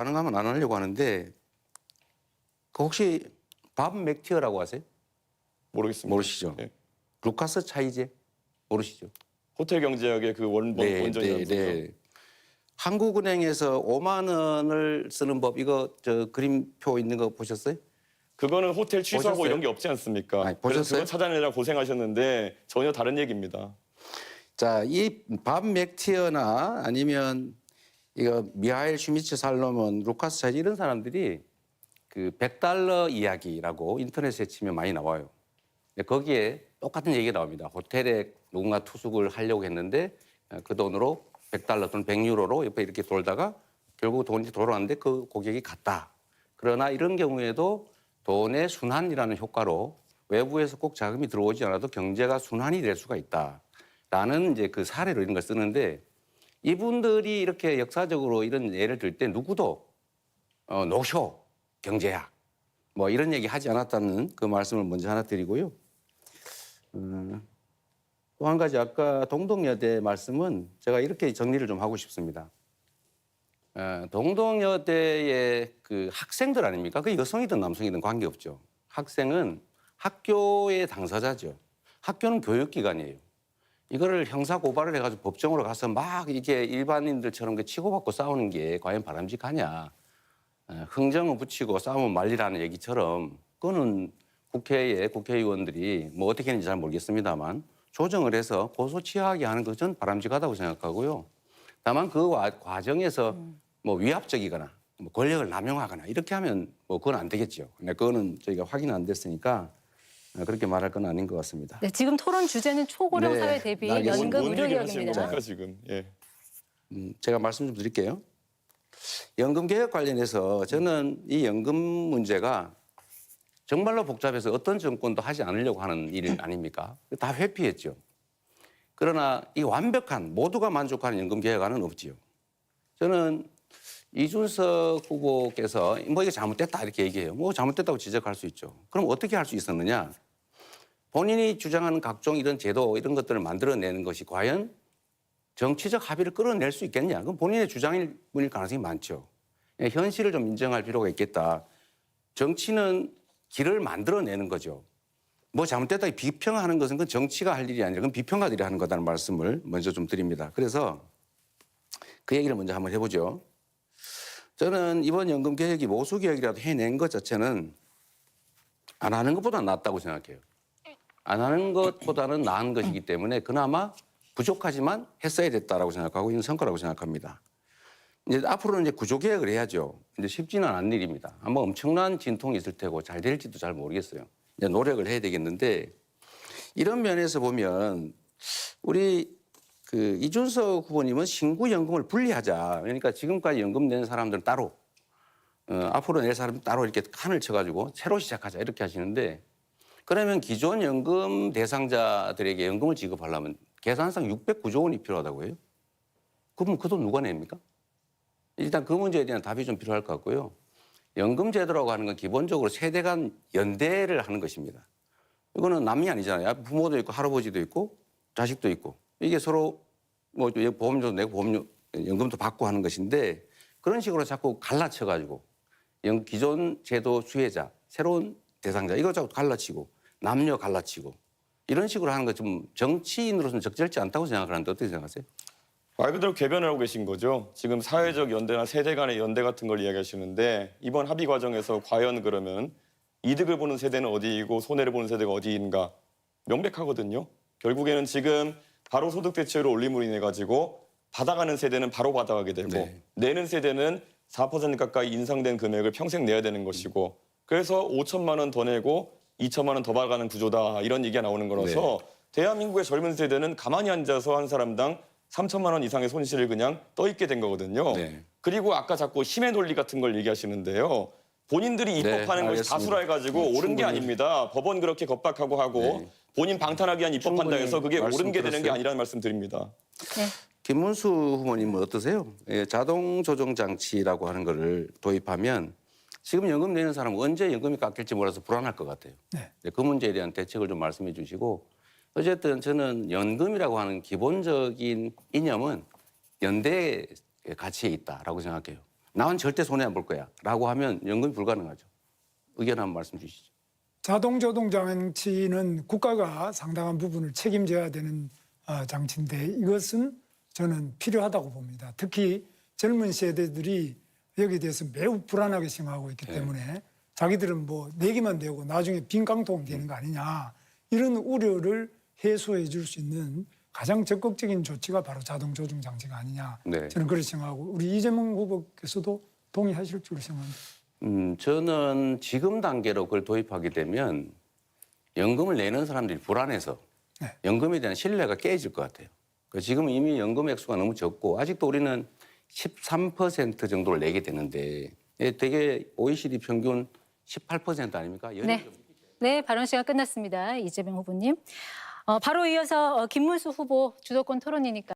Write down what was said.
가능하면 안 하려고 하는데 그 혹시 밥 맥티어라고 아세요? 모르겠습니다. 모르시죠? 예. 루카스 차이제 모르시죠? 호텔 경제학의 그 원전이라는 거죠. 한국은행에서 5만 원을 쓰는 법 이거 저 그림표 있는 거 보셨어요? 그거는 호텔 취소하고 보셨어요? 이런 게 없지 않습니까? 아니, 그래서 보셨어요? 그거 찾아내느라 고생하셨는데 전혀 다른 얘기입니다. 자, 이 밥 맥티어나 아니면 이거 미하일 슈미츠 살로몬, 루카스 차이제 이런 사람들이 그 100달러 이야기라고 인터넷에 치면 많이 나와요. 근데 거기에 똑같은 얘기가 나옵니다. 호텔에 누군가 투숙을 하려고 했는데 그 돈으로 100달러 또는 100유로로 옆에 이렇게 돌다가 결국 돈이 돌아왔는데 그 고객이 갔다. 그러나 이런 경우에도 돈의 순환이라는 효과로 외부에서 꼭 자금이 들어오지 않아도 경제가 순환이 될 수가 있다라는 이제 그 사례로 이런 걸 쓰는데 이분들이 이렇게 역사적으로 이런 예를 들 때 누구도 노쇼 경제학 뭐 이런 얘기 하지 않았다는 그 말씀을 먼저 하나 드리고요. 또 한 가지 아까 동덕여대 말씀은 제가 이렇게 정리를 좀 하고 싶습니다. 동덕여대의 그 학생들 아닙니까? 그 여성이든 남성이든 관계없죠. 학생은 학교의 당사자죠. 학교는 교육기관이에요. 이거를 형사 고발을 해가지고 법정으로 가서 막 이게 일반인들처럼 치고받고 싸우는 게 과연 바람직하냐. 흥정은 붙이고 싸우면 말리라는 얘기처럼 그거는 국회에 국회의원들이 뭐 어떻게 했는지 잘 모르겠습니다만 조정을 해서 고소 취하하게 하는 것은 바람직하다고 생각하고요. 다만 그 과정에서 뭐 위압적이거나 뭐 권력을 남용하거나 이렇게 하면 뭐 그건 안 되겠죠. 근데 그거는 저희가 확인 안 됐으니까 그렇게 말할 건 아닌 것 같습니다. 네, 지금 토론 주제는 초고령 네, 사회 대비 알겠습니다. 연금 뭔 의료 얘기를 하시는 개혁입니다. 겁니까 지금? 예. 제가 말씀 좀 드릴게요. 연금 개혁 관련해서 저는 이 연금 문제가 정말로 복잡해서 어떤 정권도 하지 않으려고 하는 일 아닙니까? 다 회피했죠. 그러나 이 완벽한 모두가 만족하는 연금 개혁안은 없지요. 저는 이준석 후보께서 뭐 이게 잘못됐다 이렇게 얘기해요. 뭐 잘못됐다고 지적할 수 있죠. 그럼 어떻게 할 수 있었느냐? 본인이 주장하는 각종 이런 제도 이런 것들을 만들어내는 것이 과연 정치적 합의를 끌어낼 수 있겠냐? 그건 본인의 주장일 뿐일 가능성이 많죠. 현실을 좀 인정할 필요가 있겠다. 정치는 길을 만들어내는 거죠. 뭐 잘못됐다 비평하는 것은 그건 정치가 할 일이 아니라 그건 비평가들이 하는 거다는 말씀을 먼저 좀 드립니다. 그래서 그 얘기를 먼저 한번 해보죠. 저는 이번 연금 개혁이 모수 개혁이라도 해낸 것 자체는 안 하는 것보다 낫다고 생각해요. 안 하는 것보다는 나은 것이기 때문에 그나마 부족하지만 했어야 됐다라고 생각하고 있는 성과라고 생각합니다. 이제 앞으로는 이제 구조 개혁을 해야죠. 이제 쉽지는 않은 일입니다. 아마 엄청난 진통이 있을 테고 잘 될지도 잘 모르겠어요. 이제 노력을 해야 되겠는데 이런 면에서 보면 우리 그 이준석 후보님은 신구 연금을 분리하자. 그러니까 지금까지 연금 낸 사람들은 따로 앞으로 낼 사람은 따로 이렇게 칸을 쳐가지고 새로 시작하자 이렇게 하시는데 그러면 기존 연금 대상자들에게 연금을 지급하려면 계산상 609조 원이 필요하다고 해요. 그럼 그 돈 누가 냅니까? 일단 그 문제에 대한 답이 좀 필요할 것 같고요. 연금 제도라고 하는 건 기본적으로 세대 간 연대를 하는 것입니다. 이거는 남이 아니잖아요. 부모도 있고 할아버지도 있고 자식도 있고 이게 서로 뭐 보험료도 내고 보험료 연금도 받고 하는 것인데 그런 식으로 자꾸 갈라쳐가지고 기존 제도 수혜자 새로운 대상자 이거 자꾸 갈라치고 남녀 갈라치고 이런 식으로 하는 거 좀 정치인으로서는 적절치 않다고 생각하는데 어떻게 생각하세요? 말 그대로 궤변을 하고 계신 거죠. 지금 사회적 연대나 세대 간의 연대 같은 걸 이야기하시는데 이번 합의 과정에서 과연 그러면 이득을 보는 세대는 어디이고 손해를 보는 세대가 어디인가 명백하거든요. 결국에는 지금 바로 소득 대체율을 올림으로 인해 가지고 받아가는 세대는 바로 받아가게 되고 네. 내는 세대는 4% 가까이 인상된 금액을 평생 내야 되는 것이고 그래서 5천만 원 더 내고 2천만 원 더 받아가는 구조다 이런 얘기가 나오는 거라서 대한민국의 젊은 세대는 가만히 앉아서 한 사람당 3천만 원 이상의 손실을 그냥 떠있게 된 거거든요. 네. 그리고 아까 자꾸 힘의 논리 같은 걸 얘기하시는데요. 본인들이 입법하는 것이 알겠습니다. 다수라 해가지고 옳은 게 아닙니다. 법원 그렇게 겁박하고 하고 본인 방탄하기 위한 입법한다 해서 그게 옳은 게 되는 게 아니라는 말씀 드립니다. 네. 김문수 후보님은 어떠세요? 자동 조정 장치라고 하는 거를 도입하면 지금 연금 내는 사람은 언제 연금이 깎일지 몰라서 불안할 것 같아요. 네. 그 문제에 대한 대책을 좀 말씀해 주시고 어쨌든 저는 연금이라고 하는 기본적인 이념은 연대의 가치에 있다라고 생각해요. 나는 절대 손해 안 볼 거야 라고 하면 연금이 불가능하죠. 의견 한번 말씀 주시죠. 자동조동 장치는 국가가 상당한 부분을 책임져야 되는 장치인데 이것은 저는 필요하다고 봅니다. 특히 젊은 세대들이 여기에 대해서 매우 불안하게 생각하고 있기 때문에 자기들은 뭐 내기만 되고 나중에 빈깡통 되는 거 아니냐 이런 우려를 해소해 줄 수 있는 가장 적극적인 조치가 바로 자동조종 장치가 아니냐 네. 저는 그렇게 생각하고 우리 이재명 후보께서도 동의하실 줄로 생각합니다. 저는 지금 단계로 그걸 도입하게 되면 연금을 내는 사람들이 불안해서 네. 연금에 대한 신뢰가 깨질 것 같아요. 지금 이미 연금 액수가 너무 적고 아직도 우리는 13% 정도를 내게 되는데 되게 OECD 평균 18% 아닙니까? 네. 네, 발언 시간 끝났습니다. 이재명 후보님. 바로 이어서 김문수 후보 주도권 토론이니까.